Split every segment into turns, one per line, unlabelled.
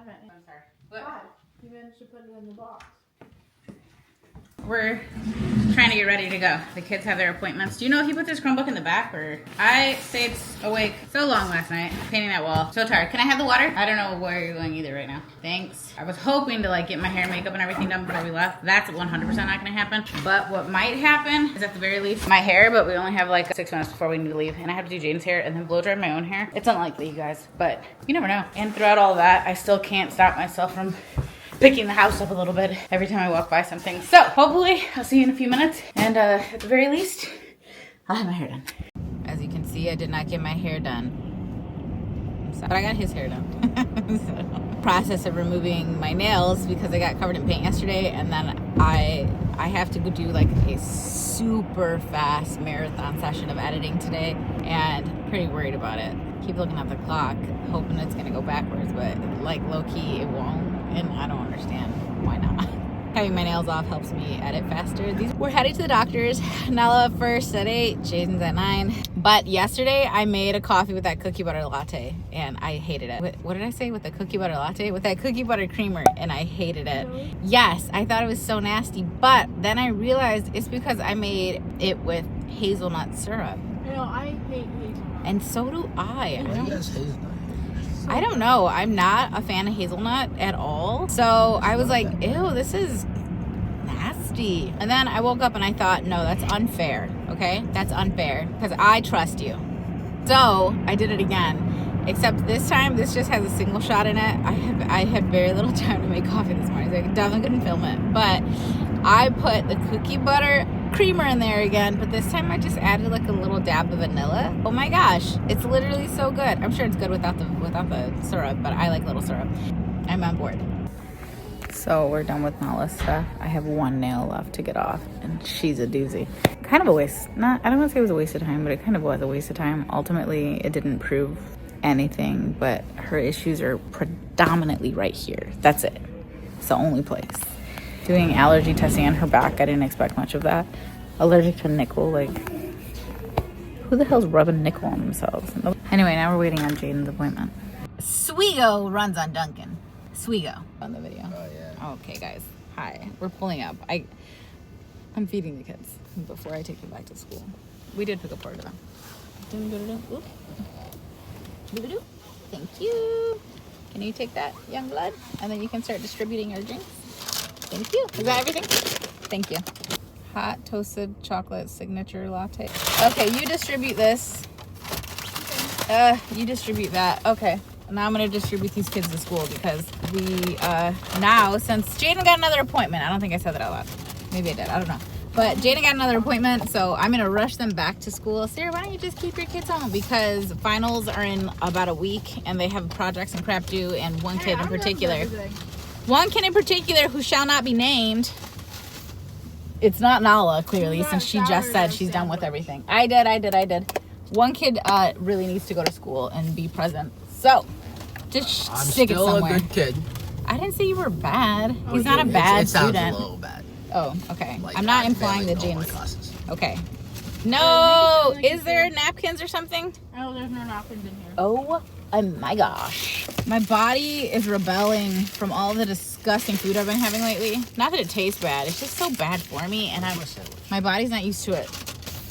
haven't.
I'm sorry. What?
God, you managed to put it in the box.
We're trying to get ready to go. The kids have their appointments. Do you know if he put this Chromebook in the back or? I stayed awake so long last night painting that wall. So tired. Can I have the water? I don't know where you're going either right now. Thanks. I was hoping to like get my hair and makeup and everything done before we left. That's 100% not gonna happen. But what might happen is at the very least my hair, but we only have like 6 minutes before we need to leave. And I have to do Jaden's hair and then blow dry my own hair. It's unlikely, you guys, but you never know. And throughout all of that, I still can't stop myself from picking the house up a little bit every time I walk by something. So hopefully I'll see you in a few minutes. And at the very least, I'll have my hair done. As you can see, I did not get my hair done. But I got his hair done. So, process of removing my nails because I got covered in paint yesterday. And then I have to go do like a super fast marathon session of editing today. And pretty worried about it. Keep looking at the clock, hoping it's gonna go backwards, but like low-key it won't. And I don't understand why not. Having my nails off helps me edit faster. We're headed to the doctor's. Nella first at 8, Jaden's at 9. But yesterday I made a coffee with that cookie butter latte and I hated it. What did I say? With the cookie butter latte? With that cookie butter creamer, and I hated it. Really? Yes, I thought it was so nasty, but then I realized it's because I made it with hazelnut syrup.
You know, I hate hazelnut.
And so do I.
I
I don't know. I'm not a fan of hazelnut at all. So I was like, ew, this is nasty. And then I woke up and I thought, no, that's unfair. Okay? That's unfair because I trust you. So I did it again. Except this time, this just has a single shot in it. I had very little time to make coffee this morning, so I definitely couldn't film it. But I put the cookie butter creamer in there again, but this time I just added like a little dab of vanilla. Oh my gosh, it's literally so good. I'm sure it's good without the syrup, but I like little syrup. I'm on board. So we're done with Nala's stuff. I have one nail left to get off, and she's a doozy. Kind of a waste. I don't want to say it was a waste of time, but it kind of was a waste of time. Ultimately, it didn't prove anything, but her issues are predominantly right here. That's it. It's the only place. Doing allergy testing on her back, I didn't expect much of that. Allergic to nickel, like, who the hell's rubbing nickel on themselves? Anyway, now we're waiting on Jaden's appointment. Swigo runs on Duncan. Swigo on the video.
Oh, yeah.
Okay, guys. Hi. We're pulling up. I'm feeding the kids before I take them back to school. We did pick up part of them. Thank you. Can you take that, young blood? And then you can start distributing your drinks. Thank you. Is that everything? Thank you. Hot toasted chocolate signature latte. Okay, you distribute this. You distribute that. Okay. Now I'm going to distribute these kids to school because we, now, since Jaden got another appointment, I don't think I said that out loud. Maybe I did. I don't know. But Jaden got another appointment, so I'm going to rush them back to school. Sarah, why don't you just keep your kids home? Because finals are in about a week, and they have projects and crap due, and one kid in particular. One kid in particular who shall not be named. It's not Nala, clearly, since she just said she's done with everything. I did. One kid really needs to go to school and be present. So, just stick it somewhere.
I'm still a good kid.
I didn't say you were bad. He's not a bad student.
It sounds a little bad.
Oh, okay.
Like,
I'm not implying that
James.
James. Okay. No! Is there napkins or something?
Oh, there's no napkins in here.
Oh my gosh. My body is rebelling from all the disgusting food I've been having lately. Not that it tastes bad. It's just so bad for me, and my body's not used to it.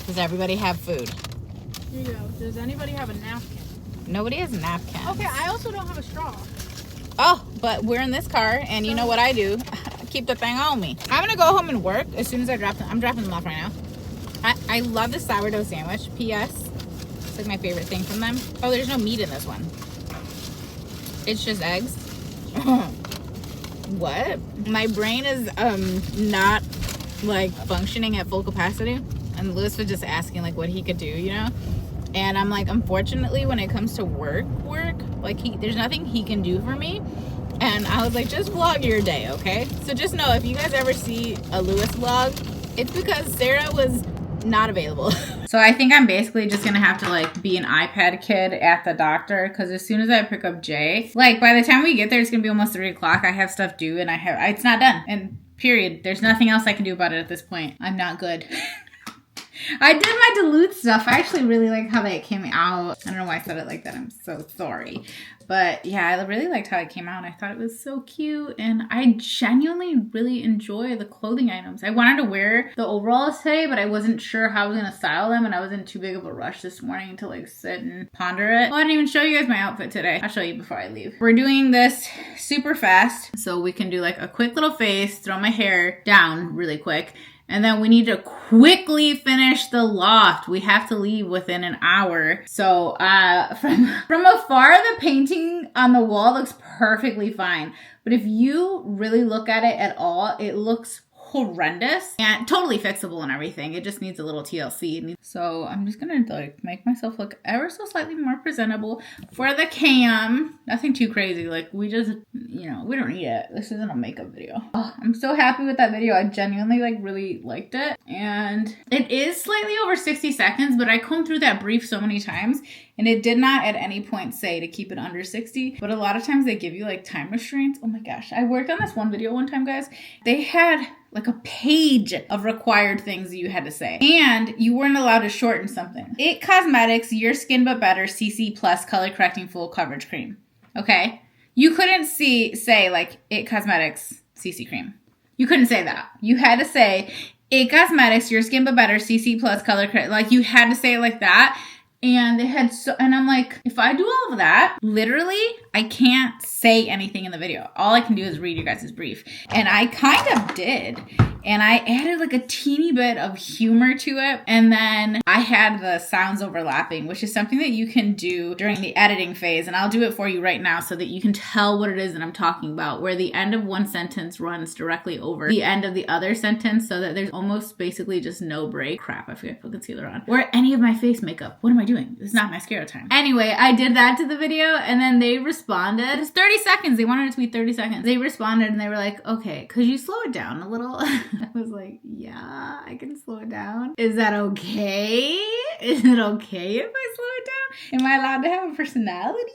Does everybody have food?
Here you go. Does anybody have a napkin?
Nobody has napkins.
Okay, I also don't have a straw.
Oh, but we're in this car, and you know what I do? Keep the thing on me. I'm gonna go home and work as soon as I drop them. I'm dropping them off right now. I love the sourdough sandwich. P.S. It's like my favorite thing from them. Oh, there's no meat in this one. It's just eggs. What? My brain is not like functioning at full capacity, and Lewis was just asking like what he could do, you know. And I'm like, unfortunately, when it comes to work, like there's nothing he can do for me. And I was like, just vlog your day, okay? So just know, if you guys ever see a Lewis vlog, it's because Sarah was not available. So I think I'm basically just gonna have to like be an iPad kid at the doctor, because as soon as I pick up Jay, like by the time we get there, it's gonna be almost 3 o'clock. I have stuff due and it's not done. And period. There's nothing else I can do about it at this point. I'm not good. I did my dilute stuff. I actually really like how that came out. I don't know why I said it like that. I'm so sorry. But yeah, I really liked how it came out. I thought it was so cute. And I genuinely really enjoy the clothing items. I wanted to wear the overalls today, but I wasn't sure how I was going to style them. And I was in too big of a rush this morning to like sit and ponder it. Well, I didn't even show you guys my outfit today. I'll show you before I leave. We're doing this super fast so we can do like a quick little face, throw my hair down really quick. And then we need to quickly finish the loft. We have to leave within an hour. So from afar, the painting on the wall looks perfectly fine. But if you really look at it at all, it looks horrendous and totally fixable and everything. It just needs a little TLC. So I'm just gonna like make myself look ever so slightly more presentable for the cam. Nothing too crazy. Like we just, you know, we don't need it. This isn't a makeup video. Oh, I'm so happy with that video. I genuinely like really liked it. And it is slightly over 60 seconds, but I combed through that brief so many times and it did not at any point say to keep it under 60. But a lot of times they give you like time restraints. Oh my gosh. I worked on this one video one time, guys. They had like a page of required things that you had to say. And you weren't allowed to shorten something. It Cosmetics, Your Skin But Better CC Plus Color Correcting Full Coverage Cream. Okay? You couldn't say like It Cosmetics CC Cream. You couldn't say that. You had to say It Cosmetics, Your Skin But Better CC Plus Color Correcting. Like you had to say it like that. And they had and I'm like, if I do all of that, literally, I can't say anything in the video. All I can do is read your guys' brief. And I kind of did. And I added like a teeny bit of humor to it. And then I had the sounds overlapping, which is something that you can do during the editing phase. And I'll do it for you right now so that you can tell what it is that I'm talking about, where the end of one sentence runs directly over the end of the other sentence so that there's almost basically just no break. Crap, I forgot to put concealer on. Or any of my face makeup. What am I doing? It's not mascara time. Anyway, I did that to the video and then they responded. It's 30 seconds. They wanted it to be 30 seconds. They responded and they were like, okay, could you slow it down a little? I was like, yeah, I can slow it down. Is that okay? Is it okay if I slow it down? Am I allowed to have a personality?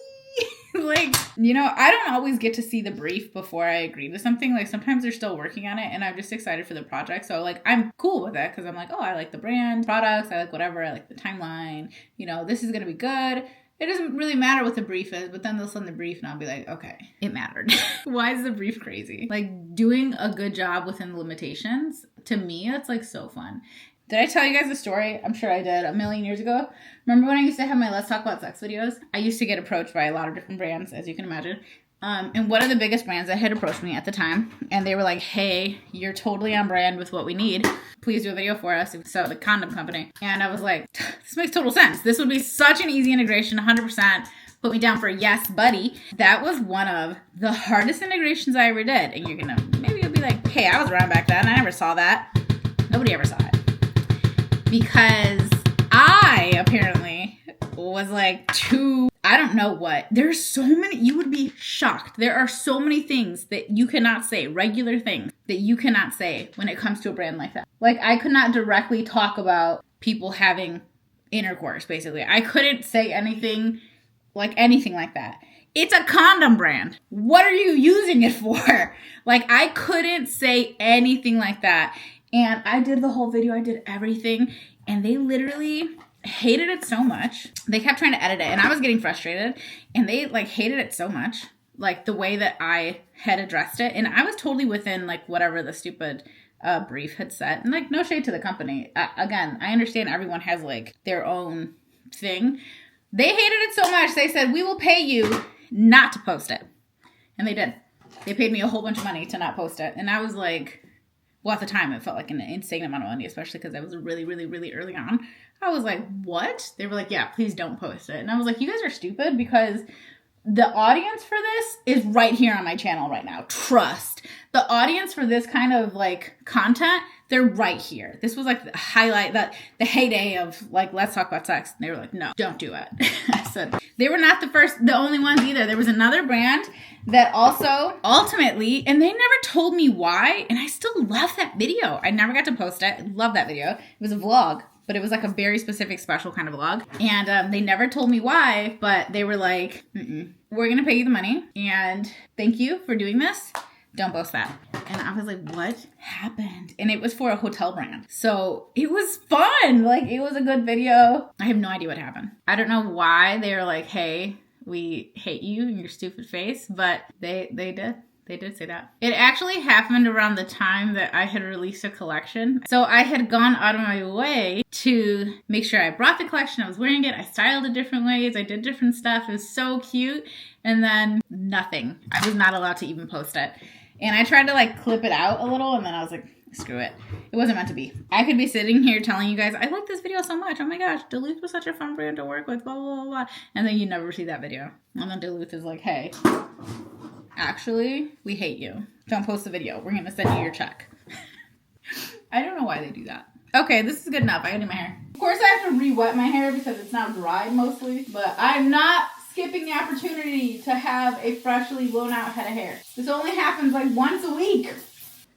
Like, you know, I don't always get to see the brief before I agree to something. Like sometimes they're still working on it and I'm just excited for the project. So like, I'm cool with it because I'm like, oh, I like the brand, products, I like whatever. I like the timeline, you know, this is going to be good. It doesn't really matter what the brief is, but then they'll send the brief and I'll be like, okay, it mattered. Why is the brief crazy? Like doing a good job within the limitations, to me, it's like so fun. Did I tell you guys a story? I'm sure I did a million years ago. Remember when I used to have my Let's Talk About Sex videos? I used to get approached by a lot of different brands, as you can imagine. And one of the biggest brands that had approached me at the time, and they were like, hey, you're totally on brand with what we need. Please do a video for us. So the condom company. And I was like, this makes total sense. This would be such an easy integration, 100%. Put me down for yes, buddy. That was one of the hardest integrations I ever did. And you're gonna, maybe you'll be like, hey, I was around back then. I never saw that. Nobody ever saw it. Because I apparently was like too, I don't know what. There's so many, you would be shocked. There are so many things that you cannot say, regular things that you cannot say when it comes to a brand like that. Like I could not directly talk about people having intercourse, basically. I couldn't say anything like that. It's a condom brand. What are you using it for? Like I couldn't say anything like that. And I did the whole video. I did everything. And they literally hated it so much. They kept trying to edit it. And I was getting frustrated. And they like hated it so much. Like the way that I had addressed it. And I was totally within like whatever the stupid brief had said. And like no shade to the company. Again, I understand everyone has like their own thing. They hated it so much. They said, we will pay you not to post it. And they did. They paid me a whole bunch of money to not post it. And I was like, well, at the time, it felt like an insane amount of money, especially because I was really, really, really early on. I was like, what? They were like, yeah, please don't post it. And I was like, you guys are stupid because the audience for this is right here on my channel right now. Trust. The audience for this kind of like content, they're right here. This was like the highlight, the heyday of like, let's talk about sex. And they were like, no, don't do it. I said, they were not the only ones either. There was another brand that also ultimately, and they never told me why. And I still love that video. I never got to post it. I love that video. It was a vlog, but it was like a very specific, special kind of vlog. And they never told me why, but they were like, we're going to pay you the money. And thank you for doing this. Don't post that. and I was like, what happened? And it was for a hotel brand. So it was fun. Like, it was a good video. I have no idea what happened. I don't know why they were like, hey, we hate you and your stupid face, but they did. They did say that. It actually happened around the time that I had released a collection. So I had gone out of my way to make sure I brought the collection. I was wearing it. I styled it different ways. I did different stuff. It was so cute. And then nothing. I was not allowed to even post it. And I tried to like clip it out a little, and then I was like, screw it. It wasn't meant to be. I could be sitting here telling you guys, I like this video so much. Oh my gosh, Duluth was such a fun brand to work with, blah, blah, blah, blah. And then you never see that video. And then Duluth is like, hey, actually, we hate you. Don't post the video. We're going to send you your check. I don't know why they do that. Okay, this is good enough. I gotta do my hair. Of course, I have to re-wet my hair because it's now dry mostly. But I'm not skipping the opportunity to have a freshly blown out head of hair. This only happens like once a week.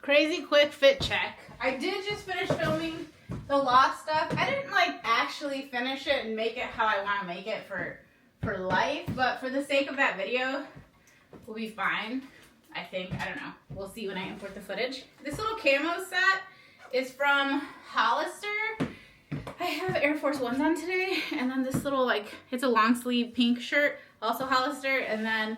Crazy quick fit check. I did just finish filming the loft stuff. I didn't like actually finish it and make it how I want to make it for life. But for the sake of that video, we'll be fine, I think. I don't know. We'll see when I import the footage. This little camo set is from Hollister. I have Air Force Ones on today. And then this little, like, it's a long sleeve pink shirt, also Hollister. And then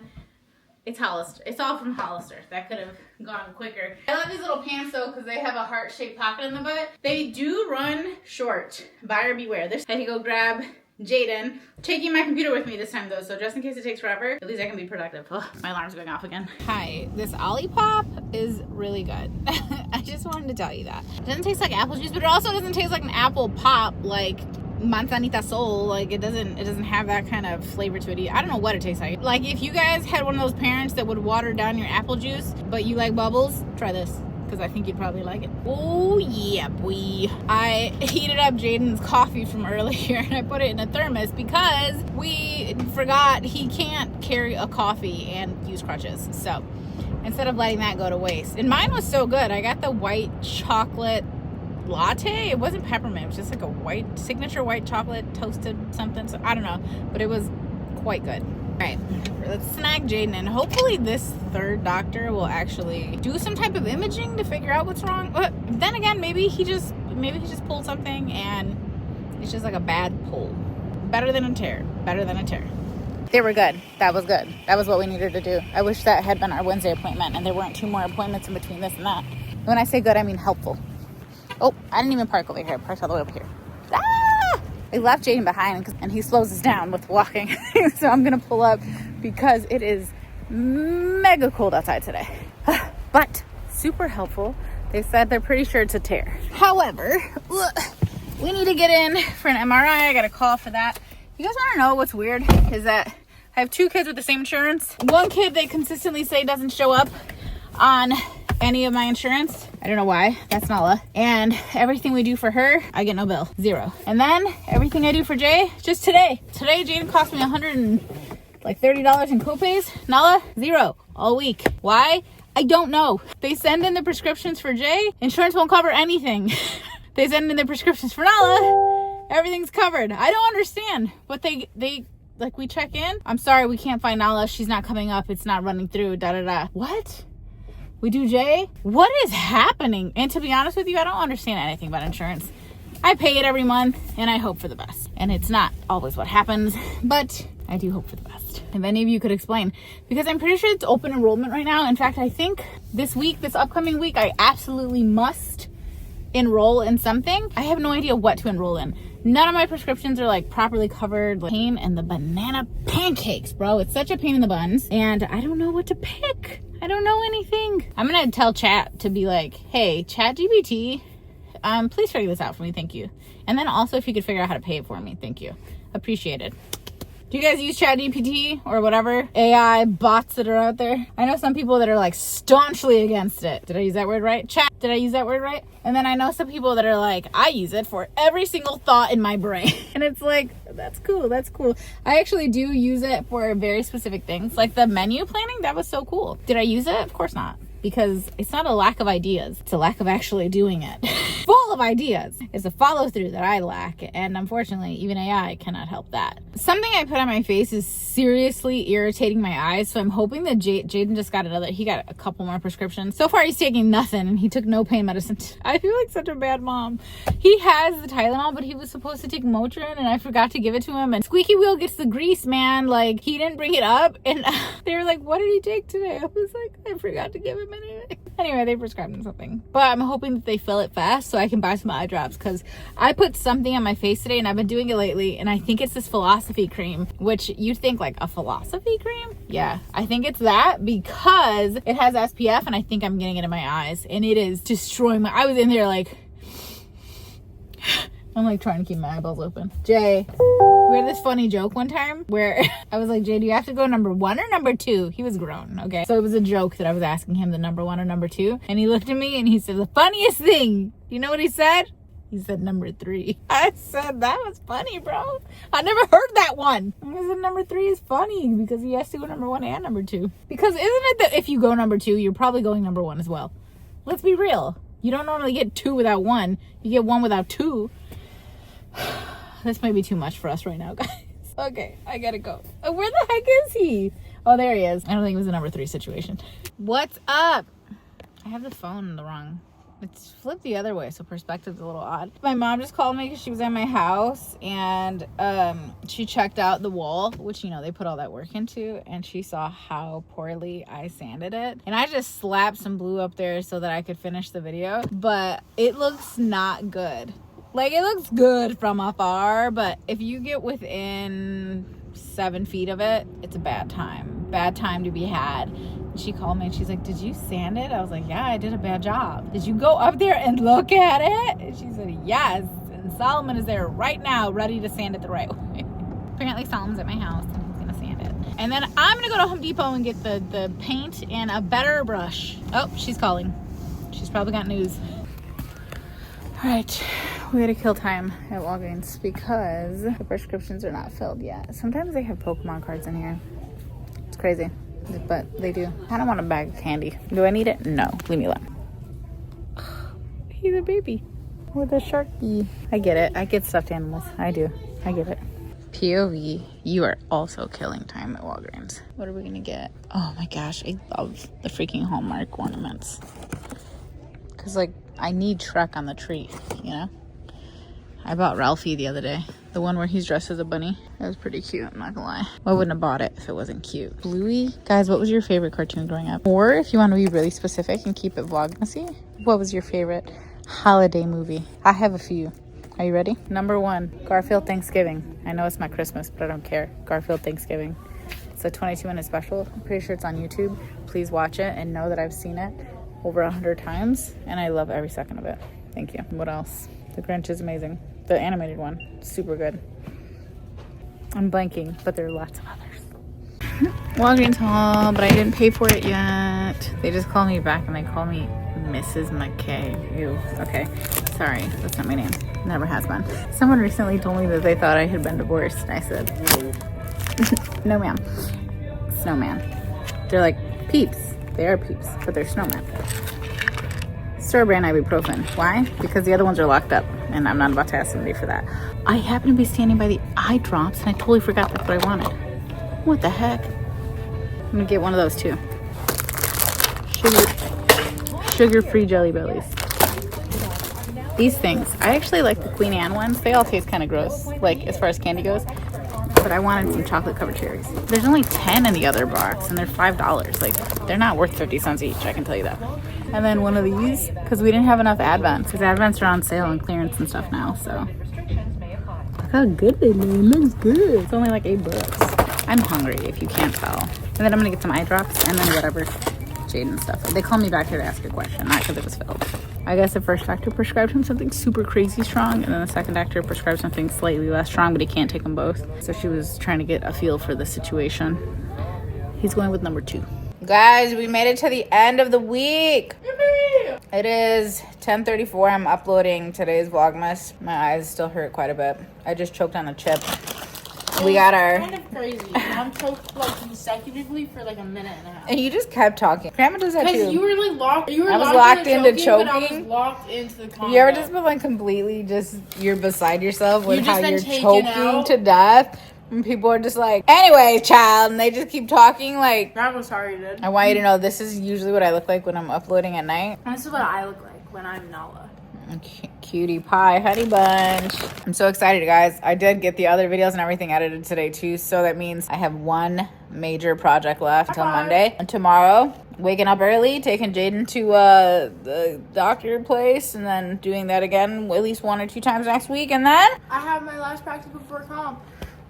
it's Hollister. It's all from Hollister. That could have gone quicker. I love these little pants though because they have a heart-shaped pocket in the butt. They do run short. Buyer beware. I had to go grab Jaden. Taking my computer with me this time though, so just in case it takes forever, at least I can be productive. Oh, my alarm's going off again. Hi, this Olipop is really good. I just wanted to tell you that. It doesn't taste like apple juice, but it also doesn't taste like an apple pop like Manzanita Sol. Like it doesn't have that kind of flavor to it. I don't know what it tastes like. Like if you guys had one of those parents that would water down your apple juice, but you like bubbles, try this. Because I think you'd probably like it. Oh yeah, boy. I heated up Jaden's coffee from earlier and I put it in a thermos because we forgot he can't carry a coffee and use crutches. So instead of letting that go to waste. And mine was so good. I got the white chocolate latte. It wasn't peppermint. It was just like a white, signature white chocolate toasted something. So I don't know. But it was quite good. All right, let's snag Jaden, and hopefully this third doctor will actually do some type of imaging to figure out what's wrong. But then again, maybe he just pulled something and it's just like a bad pull. Better than a tear. Better than a tear. They were good. That was good. That was what we needed to do. I wish that had been our Wednesday appointment and there weren't 2 more appointments in between this and that. When I say good, I mean helpful. Oh, I didn't even park over here. I parked all the way over here. I left Jaden behind and he slows us down with walking. So I'm going to pull up because it is mega cold outside today. But super helpful. They said they're pretty sure it's a tear. However, we need to get in for an MRI. I got a call for that. You guys want to know what's weird? Is that I have 2 kids with the same insurance. One kid they consistently say doesn't show up on any of my insurance. I don't know why. That's Nala. And everything we do for her, I get no bill. 0. And then everything I do for Jay, just today. Today, Jaden cost me $130 in copays. Nala, 0 all week. Why? I don't know. They send in the prescriptions for Jay. Insurance won't cover anything. They send in the prescriptions for Nala. Everything's covered. I don't understand. But they like we check in. I'm sorry, we can't find Nala. She's not coming up. It's not running through. Da da da. What? We do Jay? What is happening? And to be honest with you, I don't understand anything about insurance. I pay it every month and I hope for the best. And it's not always what happens, but I do hope for the best. If any of you could explain, because I'm pretty sure it's open enrollment right now. In fact, I think this upcoming week, I absolutely must enroll in something. I have no idea what to enroll in. None of my prescriptions are like properly covered. Like pain and the banana pancakes, bro. It's such a pain in the buns and I don't know what to pick. I don't know anything. I'm gonna tell chat to be like, hey, ChatGPT, please figure this out for me, thank you. And then also if you could figure out how to pay it for me, thank you. Appreciate it. Do you guys use ChatGPT or whatever AI bots that are out there? I know some people that are like staunchly against it. Did I use that word right? Chat, did I use that word right? And then I know some people that are like, I use it for every single thought in my brain. And it's like, that's cool, that's cool. I actually do use it for very specific things. Like the menu planning, that was so cool. Did I use it? Of course not. Because it's not a lack of ideas. It's a lack of actually doing it. Full full of ideas. It's a follow through that I lack, and unfortunately, even AI cannot help that. Something I put on my face is seriously irritating my eyes, so I'm hoping that Jaden just got he got a couple more prescriptions. So far, he's taking nothing, and he took no pain medicine. I feel like such a bad mom. He has the Tylenol, but he was supposed to take Motrin, and I forgot to give it to him, and squeaky wheel gets the grease, man. Like, he didn't bring it up, and they were like, what did he take today? I was like, I forgot to give him anything. Anyway, they prescribed him something, but I'm hoping that they fill it fast so I can buy some eye drops, because I put something on my face today, and I've been doing it lately, and I think it's this philosophy cream, which you'd think like a philosophy cream. Yeah, I think it's that because it has SPF, and I think I'm getting it in my eyes, and it is destroying I was in there like, I'm like trying to keep my eyeballs open. Jay, we had this funny joke one time where I was like, Jay, do you have to go number 1 or number 2? He was grown, okay? So it was a joke that I was asking him the number 1 or number 2. And he looked at me and he said, the funniest thing. You know what he said? He said number 3. I said, that was funny, bro. I never heard that one. I said number 3 is funny because he has to go number 1 and number 2. Because isn't it that if you go number 2, you're probably going number 1 as well? Let's be real. You don't normally get 2 without 1. You get 1 without 2. This might be too much for us right now, guys. Okay, I gotta go. Where the heck is he? Oh, there he is. I don't think it was a number 3 situation. What's up? I have the phone the wrong. It's flipped the other way, so perspective's a little odd. My mom just called me because she was at my house, and she checked out the wall, which, you know, they put all that work into, and she saw how poorly I sanded it. And I just slapped some blue up there so that I could finish the video, but it looks not good. Like, it looks good from afar, but if you get within 7 feet of it, it's a bad time. Bad time to be had. And she called me and she's like, did you sand it? I was like, yeah, I did a bad job. Did you go up there and look at it? And she said, yes. And Solomon is there right now, ready to sand it the right way. Apparently Solomon's at my house and he's gonna sand it. And then I'm gonna go to Home Depot and get the paint and a better brush. Oh, she's calling. She's probably got news. All right, we gotta kill time at Walgreens because the prescriptions are not filled yet. Sometimes they have Pokemon cards in here. It's crazy, but they do. I don't want a bag of candy. Do I need it? No, leave me alone. He's a baby with a Sharky. I get it. I get stuffed animals. I do. I get it. POV, you are also killing time at Walgreens. What are we gonna get? Oh my gosh, I love the freaking Hallmark ornaments. Cause like, I need Shrek on the tree, you know? I bought Ralphie the other day. The one where he's dressed as a bunny. It was pretty cute, I'm not gonna lie. I wouldn't have bought it if it wasn't cute. Bluey? Guys, what was your favorite cartoon growing up? Or if you want to be really specific and keep it vlogmasy, what was your favorite holiday movie? I have a few. Are you ready? Number 1, Garfield Thanksgiving. I know it's my Christmas, but I don't care. Garfield Thanksgiving. It's a 22-minute special. I'm pretty sure it's on YouTube. Please watch it and know that I've seen it over 100 times, and I love every second of it. Thank you. What else? The Grinch is amazing. The animated one, super good. I'm blanking, but there are lots of others. Walgreens haul, but I didn't pay for it yet. They just called me back and they call me Mrs. McKay. Ew. Okay. Sorry, that's not my name. Never has been. Someone recently told me that they thought I had been divorced, and I said, no ma'am. Snowman. They're like, Peeps. They are Peeps, but they're snowmen. Store brand ibuprofen. Why? Because the other ones are locked up, and I'm not about to ask somebody for that. I happen to be standing by the eye drops, and I totally forgot that's what I wanted. What the heck? I'm gonna get one of those too. Sugar-free Jelly Bellies. These things, I actually like the Queen Anne ones. They all taste kind of gross, like as far as candy goes. But I wanted some chocolate covered cherries. There's only 10 in the other box, and they're $5. Like, they're not worth 50 cents each, I can tell you that. And then one of these, because we didn't have enough Advents, because Advents are on sale and clearance and stuff now, so. Look how good they look. It looks good. It's only like $8. I'm hungry, if you can't tell. And then I'm gonna get some eye drops, and then whatever Jaden stuff. They called me back here to ask a question, not because it was filled. I guess the first doctor prescribed him something super crazy strong, and then the second doctor prescribed something slightly less strong, but he can't take them both. So she was trying to get a feel for the situation. He's going with number 2. Guys, we made it to the end of the week. Yippee! It is 10:34. I'm uploading today's Vlogmas. My eyes still hurt quite a bit. I just choked on a chip. We got
It's
our...
kind of crazy. Mom choked like consecutively for like a minute and a half.
And you just kept talking. Grandma does that too.
Because you were like locked. You were
I was
locked
locked
into
into
choking. But I was
choking.
locked into the combo.
You ever just been like completely just, you're beside yourself with
You
how
just been
you're
taken
choking
out?
to death? And people are just like, anyway, child. And they just keep talking like...
That was sorry, dude.
I want you to know this is usually what I look like when I'm uploading at night.
This is what I look like when I'm Nala.
Cutie pie honey bunch. I'm so excited, guys. I did get the other videos and everything edited today too, so that means I have one major project left until Monday. And tomorrow, waking up early, taking Jaden to the doctor place, and then doing that again at least 1 or 2 times next week, and then
I have my last practice before comp.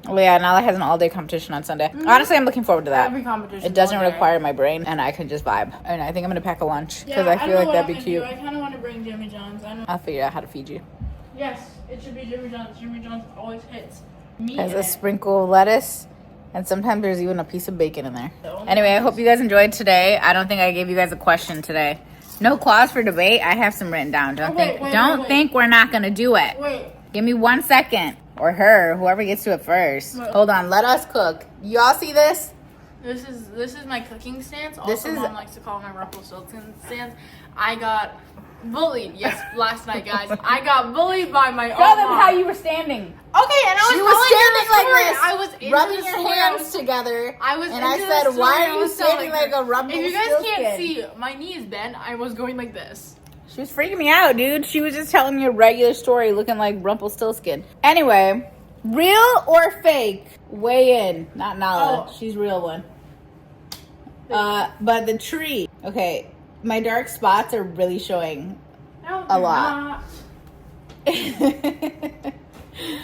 oh yeah, Nala has an all-day competition on Sunday. Honestly, I'm looking forward to that.
Every competition.
It doesn't require my brain, and I can just vibe. And I think I'm gonna pack a lunch because
Yeah,
I feel like that'd be cute.
I kind of want to bring Jimmy John's.
I'll figure out how to feed you.
Yes, it should be Jimmy John's. Jimmy John's always hits me.
Has
in
a
it.
sprinkle of lettuce, and sometimes there's even a piece of bacon in there. Anyway, I hope you guys enjoyed today. I don't think I gave you guys a question today. No clause for debate. I have some written down. Don't think we're not gonna do it.
Wait.
Give me 1 second. Or her, whoever gets to it first.
Wait.
Hold on, let us cook. Y'all see this?
This is my cooking stance. Also,
This is-
Mom likes to call my Rumpelstiltskin stance. I got bullied. Yes, last night, guys. I got bullied by my
Show
own
them
mom.
how you were standing.
Okay, and I was
She was
telling you the
standing like
story.
this,
I was into
rubbing
the
your
story.
hands together.
I was
and I
into the
said,
story.
why
I
are you
was
standing
telling
like a
her.
Rumpelstiltskin?
If you guys can't see, my knee is bent. I was going like this.
She was freaking me out, dude. She was just telling me a regular story looking like Rumpelstiltskin. Anyway, real or fake? Weigh in. Not Nala.
Oh.
She's real one. But the tree. Okay, my dark spots are really showing
No,
a
you're
lot.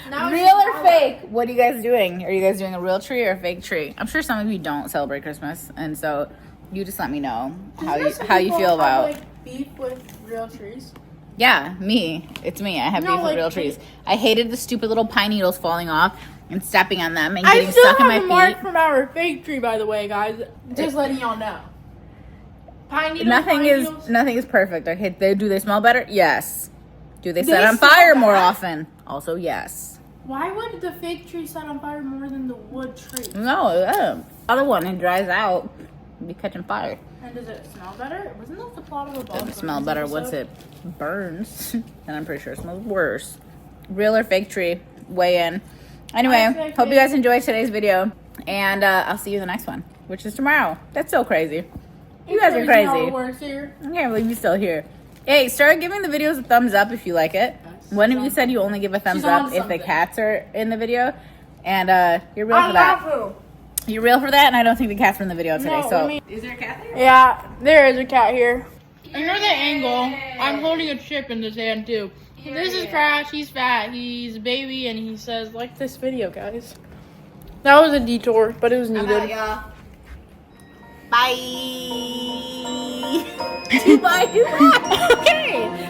Now
Real
it's
or
Nala.
fake? What are you guys doing? Are you guys doing a real tree or a fake tree? I'm sure some of you don't celebrate Christmas, and so you just let me know how you feel about.
Like beef with real trees.
Yeah, me. It's me. I have
No,
beef with
like,
real trees. I hated the stupid little pine needles falling off and stepping on them and
I
getting
still
stuck in
have
my
a mark
feet.
from our fake tree, by the way, guys. Just letting y'all know. Pine needles.
Nothing is perfect. Okay, do they smell better? Yes. Do they set
they
on
smell
fire more
bad?
often? Also, yes.
Why would the fake tree set on fire more than the wood tree?
No, other one, it dries out. It'd be catching fire.
And does it smell better? Wasn't that the plot of a
Doesn't smell better once it burns. And I'm pretty sure it smells worse. Real or fake tree? Weigh in. Anyway, hope you guys enjoyed today's video. And I'll see you in the next one, which is tomorrow. That's so crazy. You guys are crazy. I can't believe you're still here. Hey, start giving the videos a thumbs up if you like it. One of you said you only give a thumbs up if the cats are in the video. And you're real for that. You're real for that, and I don't think the cats were in the video today. Is there a cat there?
Yeah, there is a cat here. Ignore the angle. I'm holding a chip in his hand too. This is Crash. He's fat. He's a baby, and he says, "Like this video, guys." That was a detour, but it was needed.
Y'all. Bye. Bye. Okay.